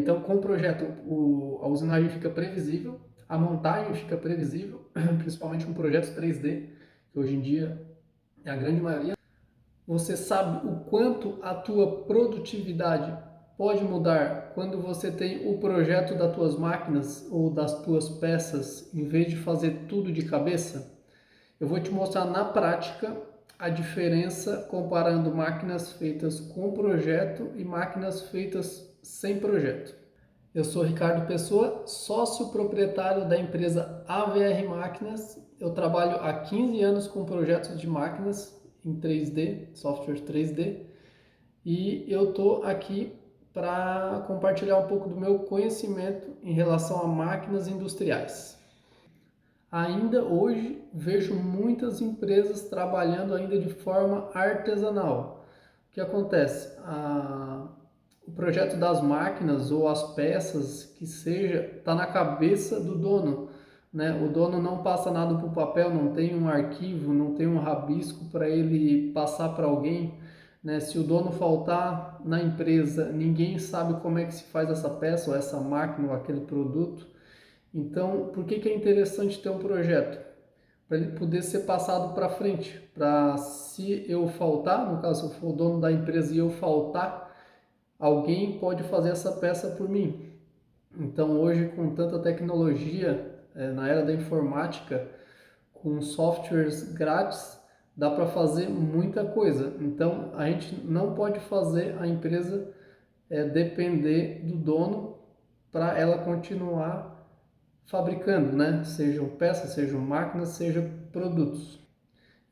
Então, com o projeto, a usinagem fica previsível, a montagem fica previsível, principalmente com projetos 3D, que hoje em dia é a grande maioria. Você sabe o quanto a tua produtividade pode mudar quando você tem o projeto das tuas máquinas ou das tuas peças, em vez de fazer tudo de cabeça? Eu vou te mostrar na prática a diferença comparando máquinas feitas com projeto e máquinas feitas sem projeto. Eu sou Ricardo Pessoa, sócio proprietário da empresa AVR Máquinas. Eu trabalho há 15 anos com projetos de máquinas em 3D, software 3D, e eu estou aqui para compartilhar um pouco do meu conhecimento em relação a máquinas industriais. Ainda hoje vejo muitas empresas trabalhando ainda de forma artesanal. O que acontece? O projeto das máquinas ou as peças que seja está na cabeça do dono, né? O dono não passa nada para o papel, não tem um arquivo, não tem um rabisco para ele passar para alguém, né? Se o dono faltar na empresa, ninguém sabe como é que se faz essa peça ou essa máquina ou aquele produto. Então, por que é interessante ter um projeto? Para ele poder ser passado para frente, para se eu faltar, no caso, se eu for o dono da empresa e eu faltar, alguém pode fazer essa peça por mim. Então, hoje, com tanta tecnologia, na era da informática, com softwares grátis, dá para fazer muita coisa. Então, a gente não pode fazer a empresa depender do dono para ela continuar fabricando, né? Sejam peças, sejam máquinas, sejam produtos.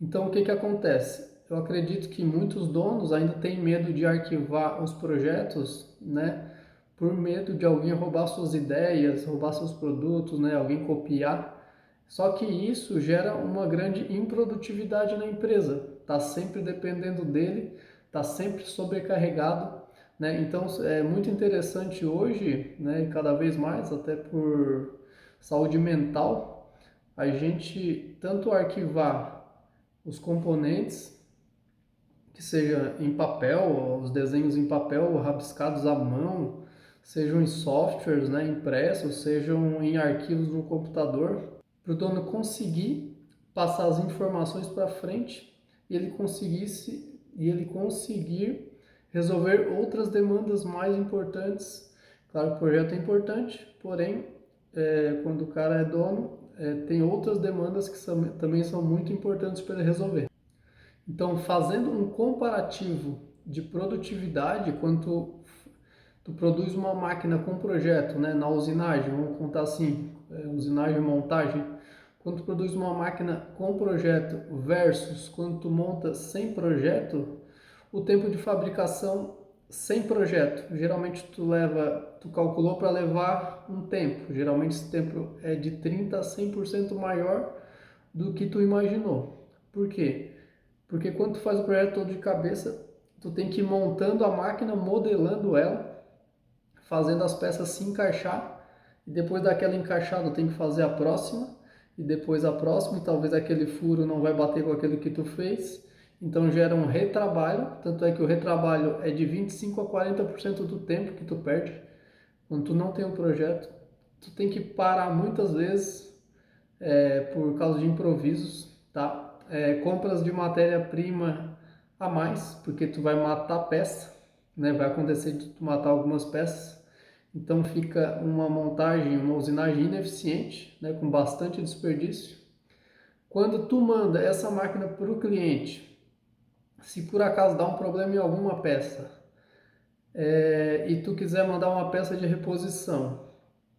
Então, o que acontece? Eu acredito que muitos donos ainda têm medo de arquivar os projetos, né? Por medo de alguém roubar suas ideias, roubar seus produtos, né? Alguém copiar. Só que isso gera uma grande improdutividade na empresa. Está sempre dependendo dele, está sempre sobrecarregado, né? Então, é muito interessante hoje, né? E cada vez mais, até por saúde mental, a gente tanto arquivar os componentes, que seja em papel, os desenhos em papel rabiscados à mão, sejam em softwares, né, impressos, sejam em arquivos no computador, para o dono conseguir passar as informações para frente e ele conseguir resolver outras demandas mais importantes. Claro, o projeto é importante, porém, quando o cara é dono, tem outras demandas que também são muito importantes para ele resolver. Então, fazendo um comparativo de produtividade, quando tu produz uma máquina com projeto, né, na usinagem, vamos contar assim, usinagem e montagem, quando tu produz uma máquina com projeto versus quando tu monta sem projeto, o tempo de fabricação sem projeto, geralmente tu calculou para levar um tempo, geralmente esse tempo é de 30 a 100% maior do que tu imaginou. Por quê? Porque quando tu faz o projeto todo de cabeça, tu tem que ir montando a máquina, modelando ela, fazendo as peças se encaixar, e depois daquela encaixada tem que fazer a próxima, e depois a próxima, e talvez aquele furo não vai bater com aquilo que tu fez, então gera um retrabalho, tanto é que o retrabalho é de 25 a 40% do tempo que tu perde. Quando tu não tem um projeto, tu tem que parar muitas vezes por causa de improvisos, tá? Compras de matéria-prima a mais, porque tu vai matar peça, né? Vai acontecer de tu matar algumas peças, então fica uma montagem, uma usinagem ineficiente, né? Com bastante desperdício. Quando tu manda essa máquina para o cliente, se por acaso dá um problema em alguma peça, e tu quiser mandar uma peça de reposição,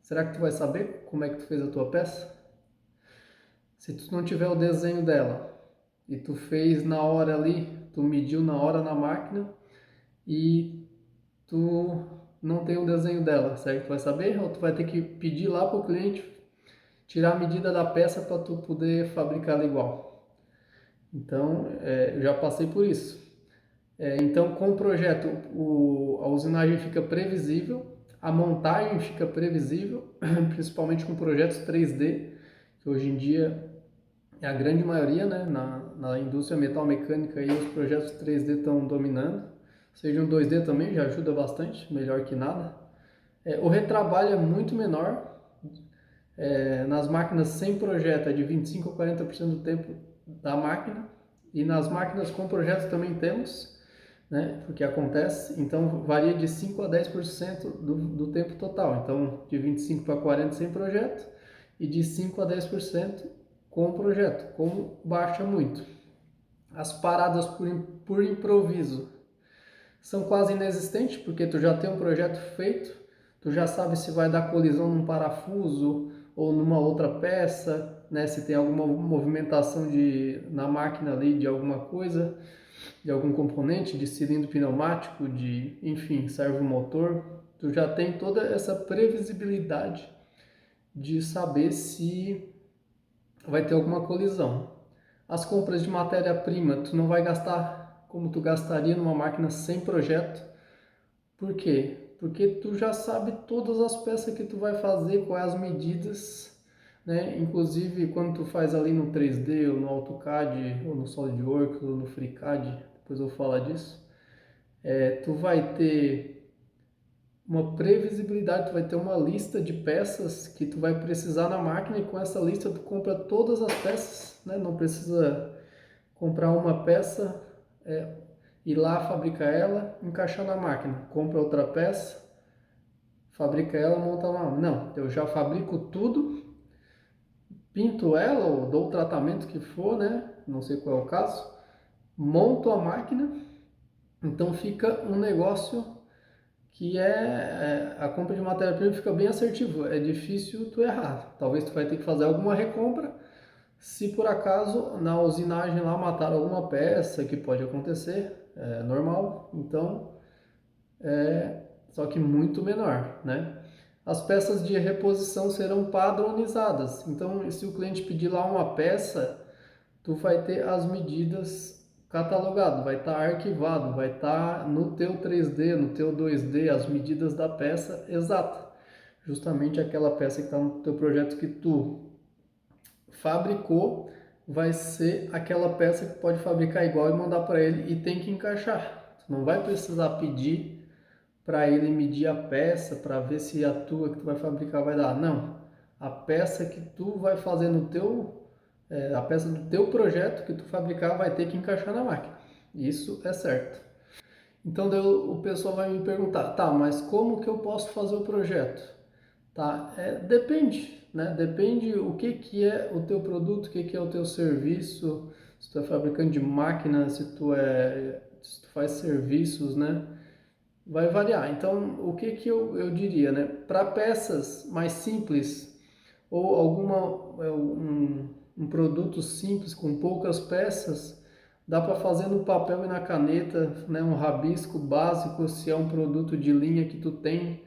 será que tu vai saber como é que tu fez a tua peça? Se tu não tiver o desenho dela e tu fez na hora ali, tu mediu na hora na máquina e tu não tem o desenho dela, certo? Tu vai saber ou tu vai ter que pedir lá para o cliente tirar a medida da peça para tu poder fabricar ela igual. Então, eu já passei por isso. Então, com o projeto, a usinagem fica previsível, a montagem fica previsível, principalmente com projetos 3D, que hoje em dia é a grande maioria, né? Na indústria metal mecânica aí os projetos 3D estão dominando. Seja um 2D também, já ajuda bastante, melhor que nada. O retrabalho é muito menor. Nas máquinas sem projeto é de 25 a 40% do tempo da máquina, e nas máquinas com projeto também temos, né, porque acontece, então varia de 5 a 10% do tempo total, então de 25 para 40% sem projeto e de 5 a 10% com projeto, como baixa muito. As paradas por improviso são quase inexistentes, porque tu já tem um projeto feito, tu já sabe se vai dar colisão num parafuso ou numa outra peça, né? Se tem alguma movimentação na máquina ali de alguma coisa, de algum componente, de cilindro pneumático, enfim, servo motor. Tu já tem toda essa previsibilidade de saber se vai ter alguma colisão. As compras de matéria-prima, tu não vai gastar como tu gastaria numa máquina sem projeto. Por quê? Porque tu já sabe todas as peças que tu vai fazer, quais as medidas, né? Inclusive quando tu faz ali no 3D ou no AutoCAD ou no SolidWorks ou no FreeCAD, depois eu vou falar disso, tu vai ter uma previsibilidade, tu vai ter uma lista de peças que tu vai precisar na máquina, e com essa lista tu compra todas as peças, né? Não precisa comprar uma peça, ir lá, fabricar ela, encaixar na máquina. Compra outra peça, fabrica ela, monta lá. Não, eu já fabrico tudo, pinto ela ou dou o tratamento que for, né? Não sei qual é o caso. Monto a máquina, então fica um negócio que a compra de matéria-prima fica bem assertivo. É difícil tu errar. Talvez tu vai ter que fazer alguma recompra. Se por acaso na usinagem lá mataram alguma peça, que pode acontecer, é normal. Então só que muito menor, né? As peças de reposição serão padronizadas. Então, se o cliente pedir lá uma peça, tu vai ter as medidas catalogado, vai estar arquivado, vai estar no teu 3D, no teu 2D, as medidas da peça exata. Justamente aquela peça que está no teu projeto que tu fabricou, vai ser aquela peça que pode fabricar igual e mandar para ele, e tem que encaixar. Tu não vai precisar pedir para ele medir a peça para ver se a tua que tu vai fabricar vai dar. Não, a peça que tu vai fazer a peça do teu projeto que tu fabricar vai ter que encaixar na máquina. Isso é certo. Então daí o pessoal vai me perguntar, tá, mas como que eu posso fazer o projeto? Tá, depende, né? Depende o que é o teu produto, o que é o teu serviço, se tu é fabricante de máquina, se tu faz serviços, né? Vai variar. Então, o que eu diria, né? Para peças mais simples ou um produto simples com poucas peças, dá para fazer no papel e na caneta, né? Um rabisco básico, se é um produto de linha que tu tem,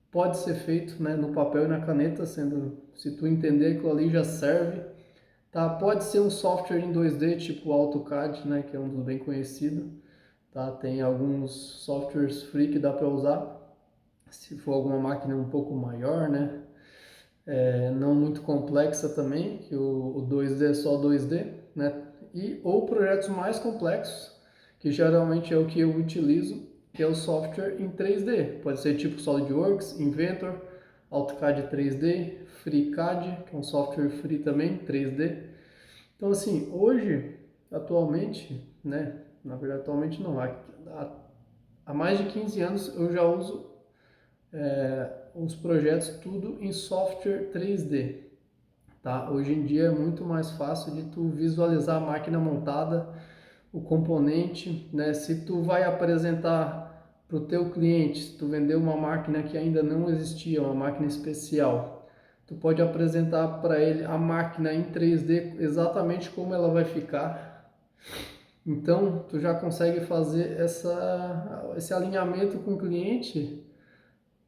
pode ser feito, né? No papel e na caneta, se tu entender aquilo ali já serve. Tá? Pode ser um software em 2D, tipo o AutoCAD, né? Que é um dos bem conhecidos. Tá? Tem alguns softwares free que dá para usar, se for alguma máquina um pouco maior, né? Não muito complexa também, que o 2D é só 2D, né? Ou projetos mais complexos, que geralmente é o que eu utilizo, que é o software em 3D. Pode ser tipo SolidWorks, Inventor, AutoCAD 3D, FreeCAD, que é um software free também, 3D. Então assim, hoje, atualmente, né? Na verdade, atualmente não, há mais de 15 anos eu já uso os projetos tudo em software 3D. Tá? Hoje em dia é muito mais fácil de tu visualizar a máquina montada, o componente, né? Se tu vai apresentar para o teu cliente, se tu vender uma máquina que ainda não existia, uma máquina especial, tu pode apresentar para ele a máquina em 3D exatamente como ela vai ficar. Então, tu já consegue fazer esse alinhamento com o cliente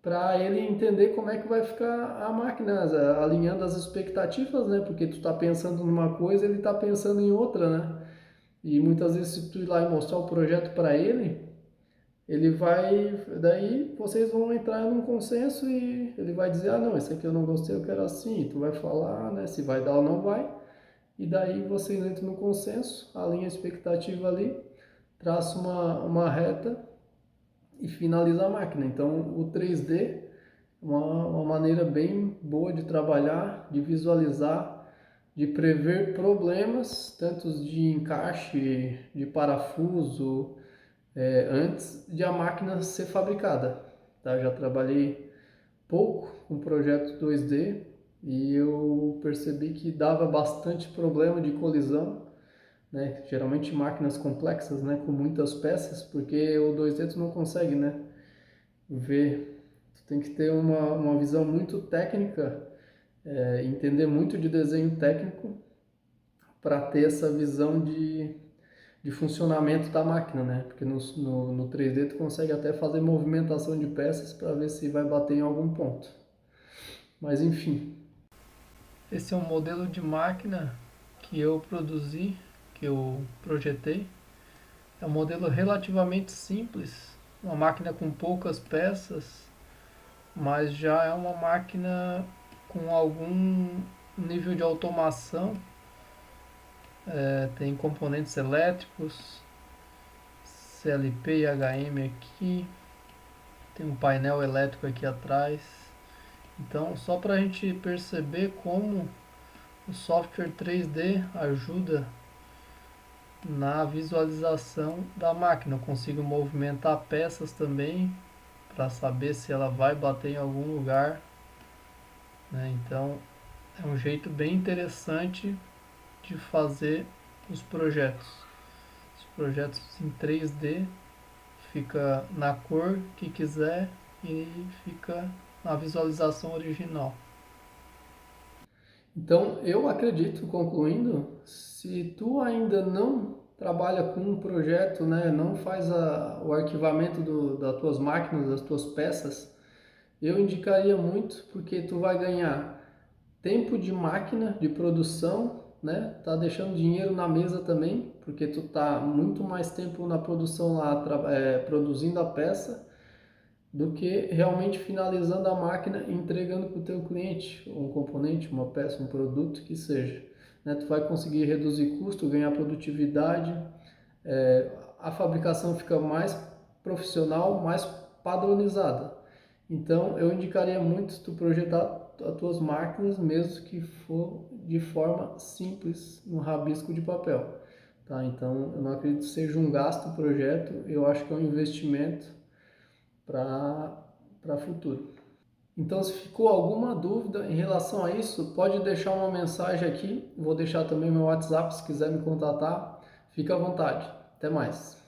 para ele entender como é que vai ficar a máquina, alinhando as expectativas, né? Porque tu está pensando numa coisa, ele está pensando em outra, né? E muitas vezes se tu ir lá e mostrar o projeto para ele vai, daí vocês vão entrar num consenso e ele vai dizer, ah não, esse aqui eu não gostei, eu quero assim. E tu vai falar, né? Se vai dar ou não vai. E daí vocês entram no consenso, alinha a expectativa ali, traça uma reta e finaliza a máquina. Então o 3D uma maneira bem boa de trabalhar, de visualizar, de prever problemas, tanto de encaixe, de parafuso, antes de a máquina ser fabricada. Tá? Já trabalhei pouco com projeto 2D e eu percebi que dava bastante problema de colisão, né? Geralmente máquinas complexas, né? Com muitas peças, porque o 2D tu não consegue, né? Ver. Tu tem que ter uma visão muito técnica, entender muito de desenho técnico para ter essa visão de funcionamento da máquina, né? Porque no 3D tu consegue até fazer movimentação de peças para ver se vai bater em algum ponto. Mas enfim, esse é um modelo de máquina que eu produzi, que eu projetei. É um modelo relativamente simples, uma máquina com poucas peças, mas já é uma máquina com algum nível de automação. Tem componentes elétricos, CLP e HM aqui, tem um painel elétrico aqui atrás. Então, só para a gente perceber como o software 3D ajuda na visualização da máquina. Eu consigo movimentar peças também para saber se ela vai bater em algum lugar, né? Então, é um jeito bem interessante de fazer os projetos. Os projetos em 3D fica na cor que quiser e fica na visualização original. Então, eu acredito, concluindo, se tu ainda não trabalha com um projeto, né, não faz o arquivamento das tuas máquinas, das tuas peças, eu indicaria muito, porque tu vai ganhar tempo de máquina, de produção, né? Tá deixando dinheiro na mesa também, porque tu tá muito mais tempo na produção lá, produzindo a peça, do que realmente finalizando a máquina e entregando para o teu cliente um componente, uma peça, um produto que seja. Né? Tu vai conseguir reduzir custo, ganhar produtividade, a fabricação fica mais profissional, mais padronizada. Então eu indicaria muito tu projetar as tuas máquinas, mesmo que for de forma simples, no rabisco de papel. Tá? Então eu não acredito que seja um gasto o projeto, eu acho que é um investimento para futuro. Então, se ficou alguma dúvida em relação a isso, pode deixar uma mensagem aqui. Vou deixar também meu WhatsApp se quiser me contatar. Fica à vontade. Até mais.